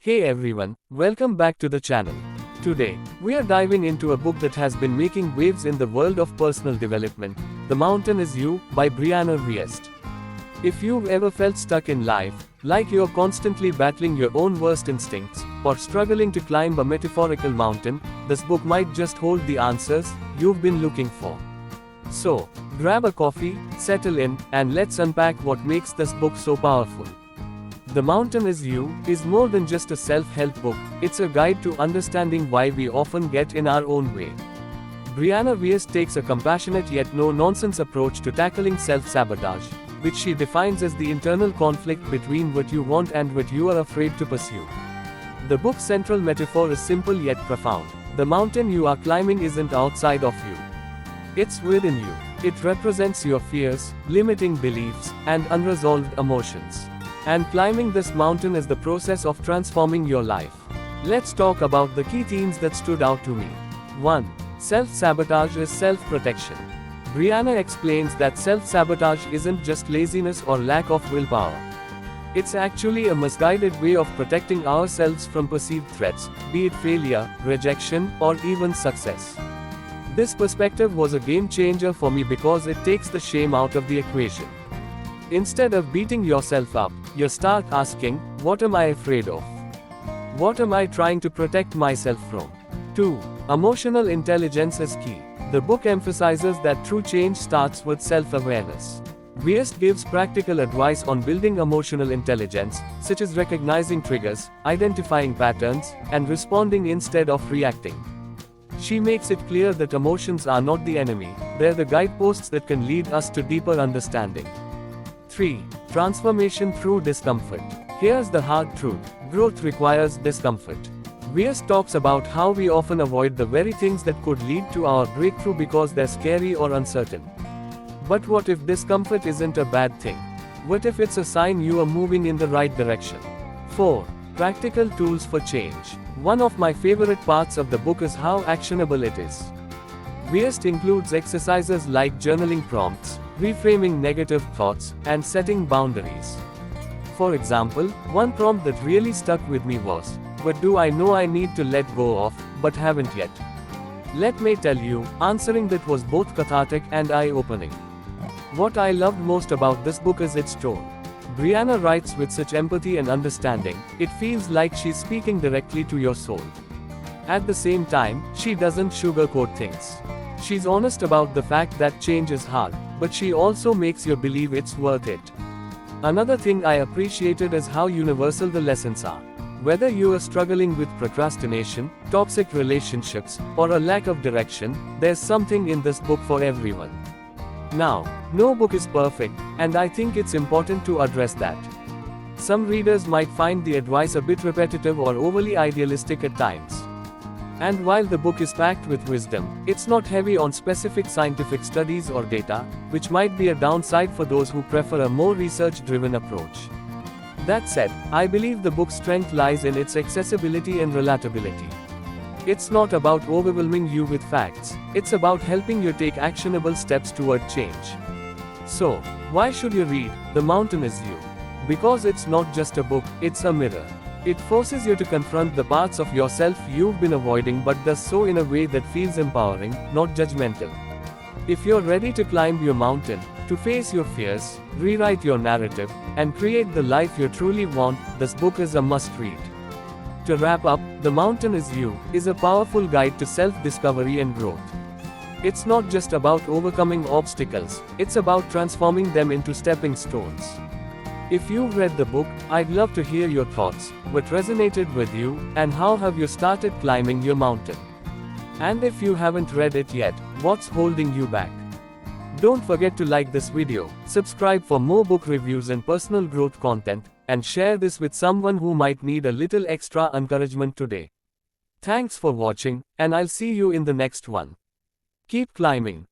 Hey everyone, welcome back to the channel. Today, we are diving into a book that has been making waves in the world of personal development, The Mountain Is You, by Brianna Wiest. If you've ever felt stuck in life, like you're constantly battling your own worst instincts, or struggling to climb a metaphorical mountain, this book might just hold the answers you've been looking for. So, grab a coffee, settle in, and let's unpack what makes this book so powerful. The Mountain Is You is more than just a self-help book, it's a guide to understanding why we often get in our own way. Brianna Wiest takes a compassionate yet no-nonsense approach to tackling self-sabotage, which she defines as the internal conflict between what you want and what you are afraid to pursue. The book's central metaphor is simple yet profound. The mountain you are climbing isn't outside of you. It's within you. It represents your fears, limiting beliefs, and unresolved emotions. And climbing this mountain is the process of transforming your life. Let's talk about the key themes that stood out to me. 1. Self-sabotage is self-protection. Brianna explains that self-sabotage isn't just laziness or lack of willpower. It's actually a misguided way of protecting ourselves from perceived threats, be it failure, rejection, or even success. This perspective was a game changer for me because it takes the shame out of the equation. Instead of beating yourself up, you start asking, what am I afraid of? What am I trying to protect myself from? 2. Emotional intelligence is key. The book emphasizes that true change starts with self-awareness. Wiest gives practical advice on building emotional intelligence, such as recognizing triggers, identifying patterns, and responding instead of reacting. She makes it clear that emotions are not the enemy, they're the guideposts that can lead us to deeper understanding. 3. Transformation through discomfort. Here's the hard truth. Growth requires discomfort. Wiest talks about how we often avoid the very things that could lead to our breakthrough because they're scary or uncertain. But what if discomfort isn't a bad thing? What if it's a sign you are moving in the right direction? 4. Practical tools for change. One of my favorite parts of the book is how actionable it is. Wiest includes exercises like journaling prompts, reframing negative thoughts, and setting boundaries. For example, one prompt that really stuck with me was, what do I know I need to let go of, but haven't yet? Let me tell you, answering that was both cathartic and eye-opening. What I loved most about this book is its tone. Brianna writes with such empathy and understanding, it feels like she's speaking directly to your soul. At the same time, she doesn't sugarcoat things. She's honest about the fact that change is hard, but she also makes you believe it's worth it. Another thing I appreciated is how universal the lessons are. Whether you are struggling with procrastination, toxic relationships, or a lack of direction, there's something in this book for everyone. Now, no book is perfect, and I think it's important to address that. Some readers might find the advice a bit repetitive or overly idealistic at times. And while the book is packed with wisdom, it's not heavy on specific scientific studies or data, which might be a downside for those who prefer a more research-driven approach. That said, I believe the book's strength lies in its accessibility and relatability. It's not about overwhelming you with facts, it's about helping you take actionable steps toward change. So, why should you read The Mountain Is You? Because it's not just a book, it's a mirror. It forces you to confront the parts of yourself you've been avoiding but does so in a way that feels empowering, not judgmental. If you're ready to climb your mountain, to face your fears, rewrite your narrative, and create the life you truly want, this book is a must-read. To wrap up, The Mountain Is You is a powerful guide to self-discovery and growth. It's not just about overcoming obstacles, it's about transforming them into stepping stones. If you've read the book, I'd love to hear your thoughts, what resonated with you, and how have you started climbing your mountain? And if you haven't read it yet, what's holding you back? Don't forget to like this video, subscribe for more book reviews and personal growth content, and share this with someone who might need a little extra encouragement today. Thanks for watching, and I'll see you in the next one. Keep climbing.